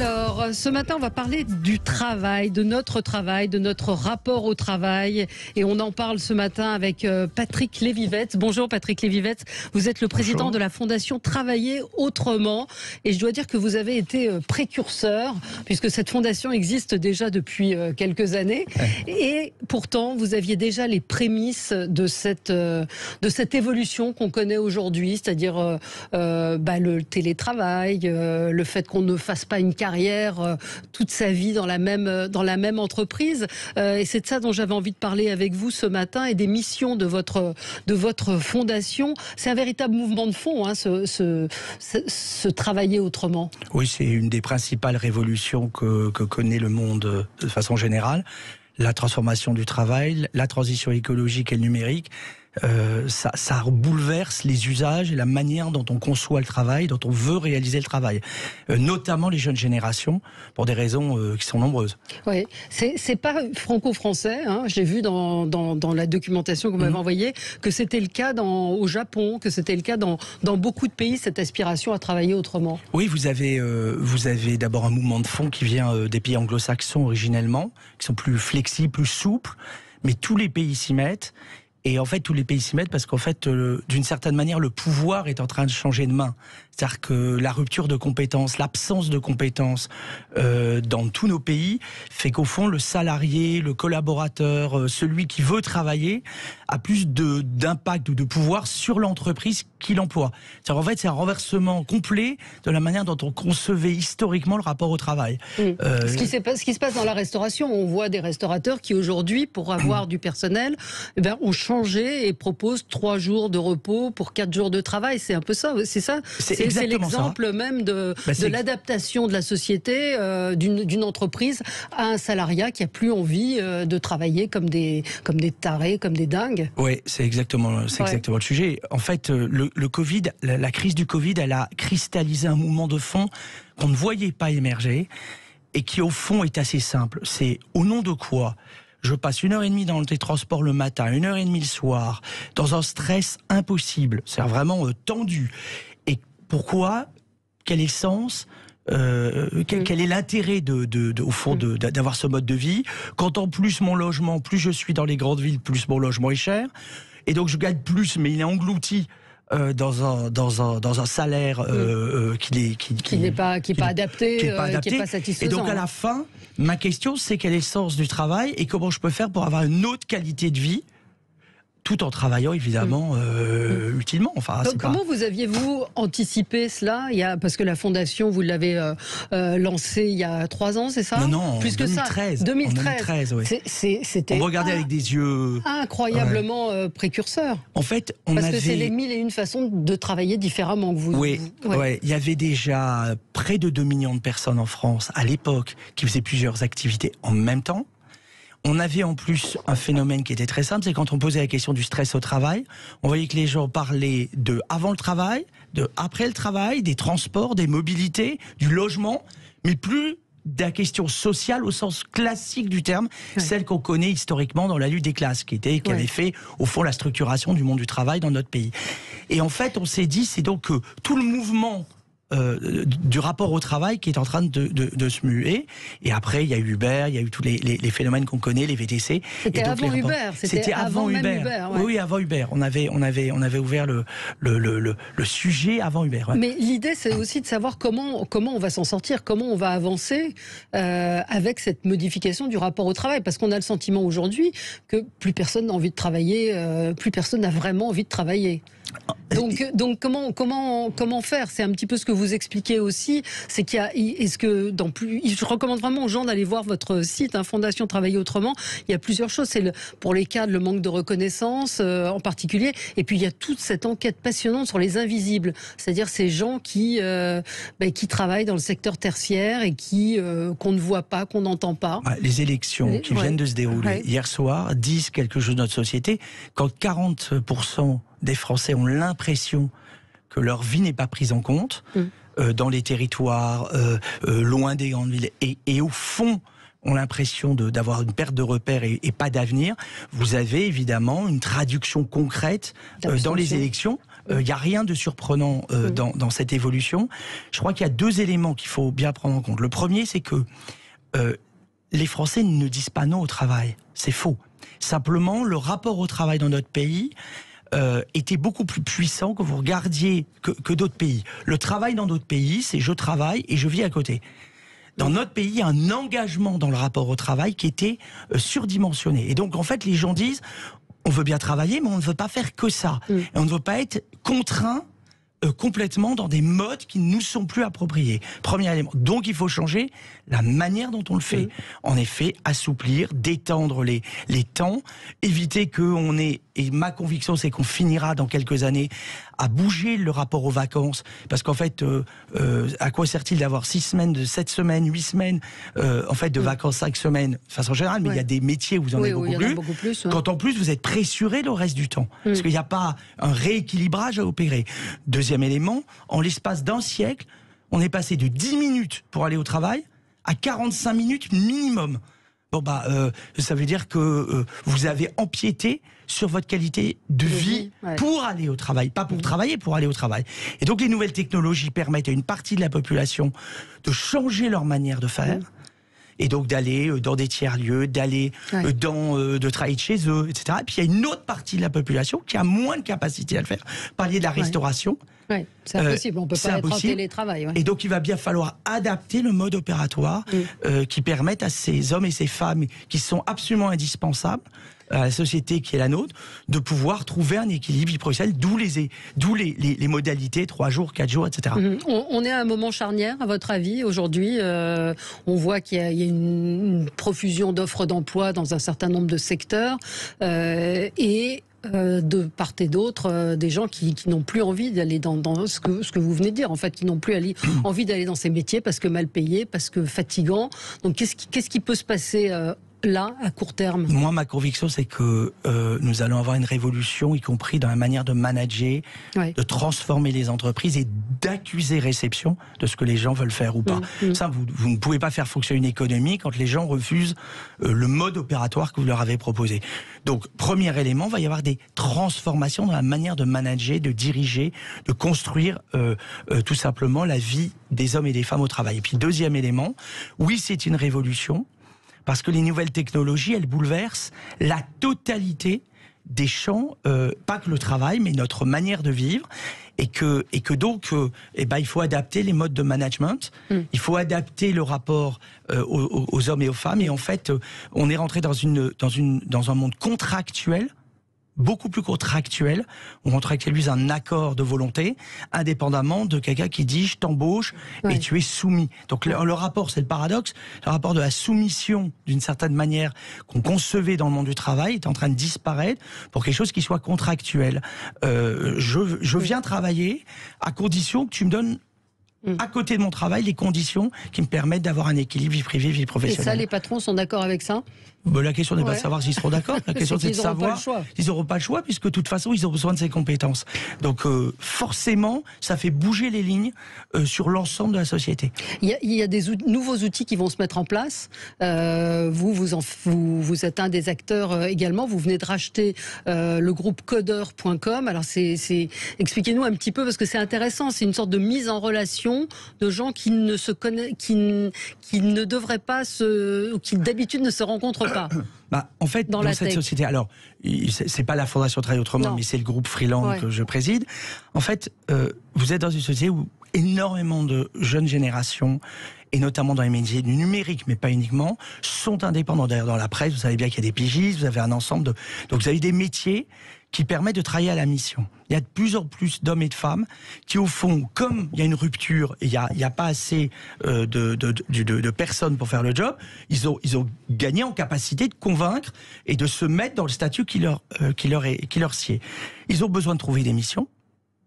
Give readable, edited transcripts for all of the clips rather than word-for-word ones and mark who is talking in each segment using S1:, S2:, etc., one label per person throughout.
S1: Alors, ce matin, on va parler du travail, de notre rapport au travail. Et on en parle ce matin avec Patrick Lévivette. Bonjour Patrick Lévivette, vous êtes le président
S2: Bonjour.
S1: de la Fondation Travailler Autrement. Et je dois dire que vous avez été précurseur, puisque cette fondation existe déjà depuis quelques années. Et pourtant, vous aviez déjà les prémices de cette évolution qu'on connaît aujourd'hui, c'est-à-dire le télétravail, le fait qu'on ne fasse pas une carrière toute sa vie dans la même entreprise. Et c'est de ça dont j'avais envie de parler avec vous ce matin et des missions de votre fondation. C'est un véritable mouvement de fond, hein, ce travailler autrement.
S2: Oui, c'est une des principales révolutions que connaît le monde de façon générale. La transformation du travail, la transition écologique et numérique, ça bouleverse les usages et la manière dont on conçoit le travail, dont on veut réaliser le travail. Notamment les jeunes générations, pour des raisons qui sont nombreuses.
S1: Oui, c'est pas franco-français. Hein. J'ai vu dans la documentation que vous m'avez envoyée que c'était le cas au Japon, que c'était le cas dans beaucoup de pays, cette aspiration à travailler autrement.
S2: Oui, vous avez d'abord un mouvement de fond qui vient des pays anglo-saxons originellement, qui sont plus flexibles, plus souples, mais tous les pays s'y mettent. Et en fait, tous les pays s'y mettent parce qu'en fait, d'une certaine manière, le pouvoir est en train de changer de main. C'est-à-dire que la rupture de compétences, l'absence de compétences dans tous nos pays fait qu'au fond, le salarié, le collaborateur, celui qui veut travailler, a plus d'impact ou de pouvoir sur l'entreprise qu'il emploie. C'est-à-dire, en fait, c'est un renversement complet de la manière dont on concevait historiquement le rapport au travail.
S1: Ce qui se passe dans la restauration, on voit des restaurateurs qui aujourd'hui, pour avoir du personnel, ont changé et proposent 3 jours de repos pour 4 jours de travail. C'est un peu ça, c'est ça. C'est l'exemple même de l'adaptation de la société, d'une entreprise à un salariat qui a plus envie de travailler comme des tarés, comme des dingues.
S2: Oui, c'est exactement le sujet. En fait, le Covid, la crise du Covid, elle a cristallisé un mouvement de fond qu'on ne voyait pas émerger et qui au fond est assez simple. C'est au nom de quoi je passe 1h30 dans les transports le matin, 1h30 le soir, dans un stress impossible, c'est vraiment tendu. Et pourquoi? Quel est le sens? Quel est l'intérêt au fond d'avoir ce mode de vie quand en plus mon logement, plus je suis dans les grandes villes, plus mon logement est cher, et donc je gagne plus, mais il est englouti dans un salaire qui n'est pas adapté, qui est pas satisfaisant. Et donc à la fin, ma question c'est quel est le sens du travail et comment je peux faire pour avoir une autre qualité de vie tout en travaillant évidemment utilement. Enfin,
S1: comment vous aviez-vous anticipé cela? Parce que la fondation, vous l'avez lancée il y a 3 ans, c'est ça?
S2: Non, plus que 2013.
S1: Ça. 2013,
S2: oui.
S1: C'était
S2: on regardait avec des yeux
S1: incroyablement précurseurs.
S2: En fait,
S1: parce que c'est les 1001 façons de travailler différemment que vous.
S2: Oui, il y avait déjà près de 2 millions de personnes en France à l'époque qui faisaient plusieurs activités en même temps. On avait en plus un phénomène qui était très simple, c'est quand on posait la question du stress au travail, on voyait que les gens parlaient de avant le travail, de après le travail, des transports, des mobilités, du logement, mais plus de la question sociale au sens classique du terme, celle qu'on connaît historiquement dans la lutte des classes, qui avait fait au fond la structuration du monde du travail dans notre pays. Et en fait, on s'est dit, c'est donc que tout le mouvement du rapport au travail qui est en train de se muer. Et après, il y a eu Uber, il y a eu tous les phénomènes qu'on connaît, les VTC.
S1: C'était avant Uber.
S2: C'était avant Uber. Oui, avant Uber. On avait ouvert le sujet avant Uber. Ouais.
S1: Mais l'idée, c'est aussi de savoir comment on va s'en sortir, comment on va avancer avec cette modification du rapport au travail. Parce qu'on a le sentiment aujourd'hui que plus personne n'a envie de travailler, plus personne n'a vraiment envie de travailler. Donc comment faire? C'est un petit peu ce que vous expliquez aussi, c'est qu'il y a, je recommande vraiment aux gens d'aller voir votre site, Fondation Travailler Autrement. Il y a plusieurs choses. C'est pour les cadres, le manque de reconnaissance en particulier, et puis il y a toute cette enquête passionnante sur les invisibles, c'est-à-dire ces gens qui travaillent dans le secteur tertiaire et qu'on ne voit pas, qu'on n'entend pas.
S2: Les élections qui viennent de se dérouler hier soir disent quelque chose de notre société. Quand 40% des Français ont l'impression que leur vie n'est pas prise en compte dans les territoires, loin des grandes villes, et au fond ont l'impression d'avoir une perte de repères et pas d'avenir, vous avez évidemment une traduction concrète dans les élections Il n'y a rien de surprenant dans cette évolution. Je crois qu'il y a 2 éléments qu'il faut bien prendre en compte. Le premier, c'est que les Français ne disent pas non au travail. C'est faux. Simplement, le rapport au travail dans notre pays était beaucoup plus puissant que vous regardiez que d'autres pays. Le travail dans d'autres pays, c'est je travaille et je vis à côté. Dans notre pays, il y a un engagement dans le rapport au travail qui était surdimensionné. Et donc, en fait, les gens disent, on veut bien travailler, mais on ne veut pas faire que ça. Et on ne veut pas être contraint complètement dans des modes qui ne nous sont plus appropriés. Premier élément. Donc il faut changer la manière dont on le fait. En effet, assouplir, détendre les temps, éviter qu'on ait, et ma conviction c'est qu'on finira dans quelques années à bouger le rapport aux vacances, parce qu'en fait, à quoi sert-il d'avoir 6 semaines, 7 semaines, 8 semaines en fait de vacances, 5 semaines, de façon générale, mais il y a des métiers où vous en avez beaucoup plus, quand en plus vous êtes pressuré le reste du temps, parce qu'il n'y a pas un rééquilibrage à opérer. Deuxième élément, en l'espace d'un siècle, on est passé de 10 minutes pour aller au travail à 45 minutes minimum. Bon ça veut dire que vous avez empiété sur votre qualité de vie pour aller au travail, pas pour travailler, pour aller au travail. Et donc les nouvelles technologies permettent à une partie de la population de leur manière de faire. Et donc d'aller dans des tiers-lieux, d'aller de travailler de chez eux, etc. Et puis il y a une autre partie de la population qui a moins de capacité à le faire. Parliez de la restauration.
S1: Oui, c'est impossible, on ne peut pas être en télétravail.
S2: Et donc il va bien falloir adapter le mode opératoire qui permette à ces hommes et ces femmes qui sont absolument indispensables à la société qui est la nôtre, de pouvoir trouver un équilibre vie professionnelle, d'où les modalités, 3 jours, 4 jours, etc.
S1: On est à un moment charnière, à votre avis, aujourd'hui. On voit qu'il y a une profusion d'offres d'emploi dans un certain nombre de secteurs et de part et d'autre, des gens qui n'ont plus envie d'aller dans ce que vous venez de dire, en fait, qui n'ont plus envie d'aller dans ces métiers parce que mal payés, parce que fatigants. Donc qu'est-ce qui peut se passer là, à court terme?
S2: Moi, ma conviction, c'est que nous allons avoir une révolution, y compris dans la manière de manager, de transformer les entreprises et d'accuser réception de ce que les gens veulent faire ou pas. Ça, vous ne pouvez pas faire fonctionner une économie quand les gens refusent le mode opératoire que vous leur avez proposé. Donc, premier élément, il va y avoir des transformations dans la manière de manager, de diriger, de construire tout simplement la vie des hommes et des femmes au travail. Et puis, deuxième élément, oui, c'est une révolution, parce que les nouvelles technologies, elles bouleversent la totalité des champs, pas que le travail, mais notre manière de vivre, et que donc, il faut adapter les modes de management, il faut adapter le rapport aux hommes et aux femmes, et en fait, on est rentré dans un monde contractuel, beaucoup plus contractuel. On contractualise un accord de volonté, indépendamment de quelqu'un qui dit « je t'embauche et tu es soumis ». Donc le rapport, c'est le paradoxe, le rapport de la soumission, d'une certaine manière, qu'on concevait dans le monde du travail, est en train de disparaître pour quelque chose qui soit contractuel. Je viens travailler à condition que tu me donnes à côté de mon travail, les conditions qui me permettent d'avoir un équilibre vie privée, vie professionnelle.
S1: Et ça, les patrons sont d'accord avec ça?
S2: La question n'est pas de savoir s'ils seront d'accord, la question c'est de savoir s'ils n'auront pas le choix, puisque de toute façon ils ont besoin de ces compétences. Donc forcément, ça fait bouger les lignes sur l'ensemble de la société.
S1: Il y a des nouveaux outils qui vont se mettre en place. Vous êtes un des acteurs également. Vous venez de racheter le groupe Codeur.com. Alors expliquez-nous un petit peu, parce que c'est intéressant. C'est une sorte de mise en relation de gens qui ne se connaissent, qui ne devraient pas ou qui d'habitude ne se rencontrent pas.
S2: En fait, dans cette société, alors, c'est pas la Fondation Travail Autrement, mais c'est le groupe Freeland que je préside. En fait, vous êtes dans une société où énormément de jeunes générations, et notamment dans les métiers du numérique, mais pas uniquement, sont indépendants. D'ailleurs, dans la presse, vous savez bien qu'il y a des pigistes, vous avez un ensemble de... Donc vous avez des métiers qui permettent de travailler à la mission. Il y a de plus en plus d'hommes et de femmes qui, au fond, comme il y a une rupture, et il n'y a pas assez de personnes pour faire le job, ils ont gagné en capacité de convaincre et de se mettre dans le statut qui leur sied. Ils ont besoin de trouver des missions,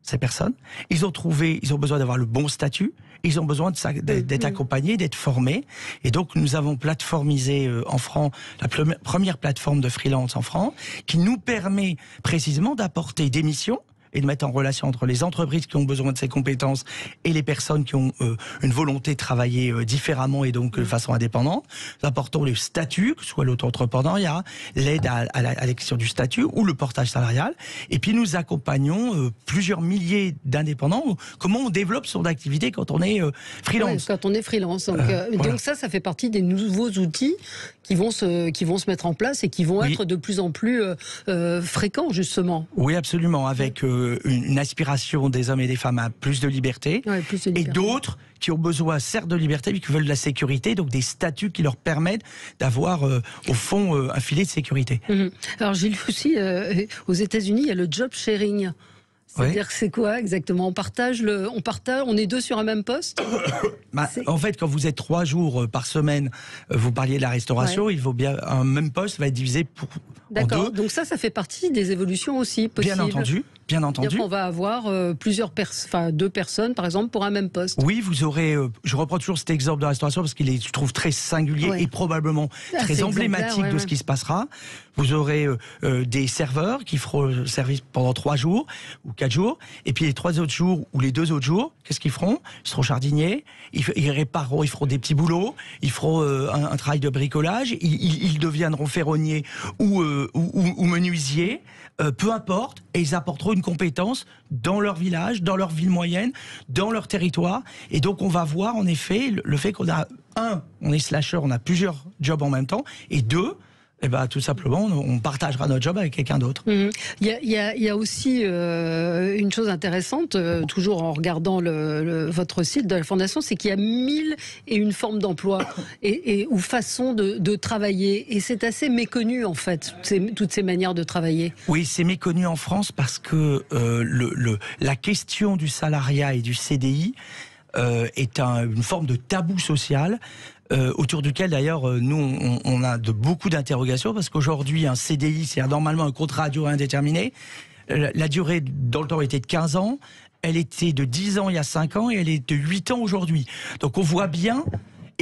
S2: ces personnes. Ils ont besoin d'avoir le bon statut. Ils ont besoin d'être accompagnés, d'être formés. Et donc, nous avons plateformisé en France, la première plateforme de freelance en France, qui nous permet précisément d'apporter des missions, et de mettre en relation entre les entreprises qui ont besoin de ces compétences et les personnes qui ont une volonté de travailler différemment et donc de façon indépendante. Nous apportons le statut, que ce soit l'auto-entrepreneuriat, l'aide à l'élection du statut ou le portage salarial. Et puis nous accompagnons plusieurs milliers d'indépendants. Comment on développe son activité quand on est freelance.
S1: Oui, quand on est freelance. Donc, voilà. Donc ça fait partie des nouveaux outils qui vont se mettre en place et qui vont être de plus en plus fréquents, justement.
S2: Oui, absolument, avec une aspiration des hommes et des femmes à plus de liberté, et d'autres qui ont besoin, certes, de liberté, mais qui veulent de la sécurité, donc des statuts qui leur permettent d'avoir, au fond, un filet de sécurité.
S1: Alors, j'ai lu aussi, aux États-Unis, il y a le job sharing. C'est-à-dire que c'est quoi exactement? On partage, on est deux sur un même poste?
S2: En fait, quand vous êtes 3 jours par semaine, vous parliez de la restauration, il faut bien, un même poste va être divisé en 2. Donc
S1: ça fait partie des évolutions aussi possibles.
S2: Bien entendu. Bien entendu.
S1: On va avoir 2 personnes, par exemple, pour un même poste.
S2: Oui, vous aurez. Je reprends toujours cet exemple de restauration parce qu'il est, je trouve, très singulier et probablement très emblématique de ce qui se passera. Vous aurez des serveurs qui feront le service pendant 3 jours ou 4 jours, et puis les 3 autres jours ou les 2 autres jours, qu'est-ce qu'ils feront? Ils seront jardiniers, ils répareront, ils feront des petits boulots, ils feront un travail de bricolage, ils deviendront ferronniers ou menuisiers. Peu importe, et ils apporteront une compétence dans leur village, dans leur ville moyenne, dans leur territoire. Et donc on va voir en effet le fait qu'on a on est slasher, on a plusieurs jobs en même temps, et 2, tout simplement, on partagera notre job avec quelqu'un d'autre.
S1: Il y a aussi une chose intéressante, toujours en regardant votre site de la Fondation, c'est qu'il y a 1001 formes d'emploi ou façons de travailler. Et c'est assez méconnu, en fait, toutes ces manières de travailler.
S2: Oui, c'est méconnu en France parce que la question du salariat et du CDI est une forme de tabou social. Autour duquel d'ailleurs nous on a beaucoup d'interrogations, parce qu'aujourd'hui un CDI c'est normalement un contrat à durée indéterminée. La durée dans le temps était de 15 ans, elle était de 10 ans il y a 5 ans et elle est de 8 ans aujourd'hui. Donc on voit bien.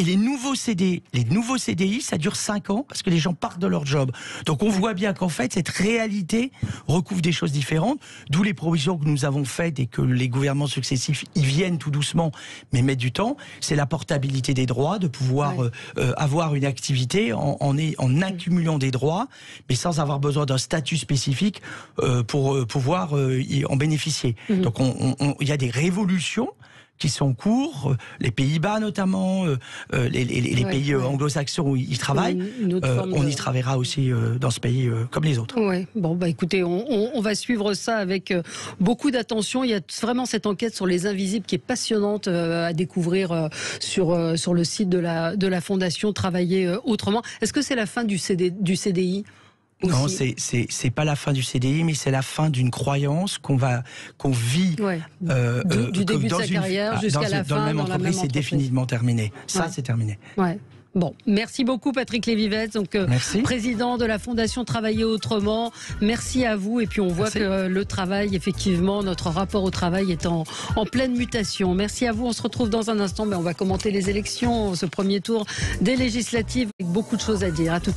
S2: Et les nouveaux CDI, ça dure 5 ans parce que les gens partent de leur job. Donc on voit bien qu'en fait, cette réalité recouvre des choses différentes, d'où les provisions que nous avons faites et que les gouvernements successifs y viennent tout doucement, mais mettent du temps. C'est la portabilité des droits, de pouvoir avoir une activité en accumulant des droits, mais sans avoir besoin d'un statut spécifique pour pouvoir en bénéficier. Donc il y a des révolutions qui sont en cours, les Pays-Bas notamment, les pays anglo-saxons où ils travaillent, on y travaillera aussi dans ce pays comme les autres.
S1: Oui, bon, écoutez, on va suivre ça avec beaucoup d'attention. Il y a vraiment cette enquête sur les invisibles qui est passionnante à découvrir sur le site de la Fondation Travailler autrement. Est-ce que c'est la fin du CDI ? Aussi.
S2: Non, c'est pas la fin du CDI, mais c'est la fin d'une croyance qu'on vit
S1: du début de sa carrière jusqu'à la fin
S2: dans la même entreprise. C'est définitivement terminé. Ça, c'est terminé.
S1: Ouais. Bon, merci beaucoup Patrick Lévivette, président de la Fondation Travailler autrement. Merci à vous, et puis on voit que le travail, effectivement, notre rapport au travail est en pleine mutation. Merci à vous, on se retrouve dans un instant, on va commenter les élections, ce premier tour des législatives, avec beaucoup de choses à dire. À tout de suite.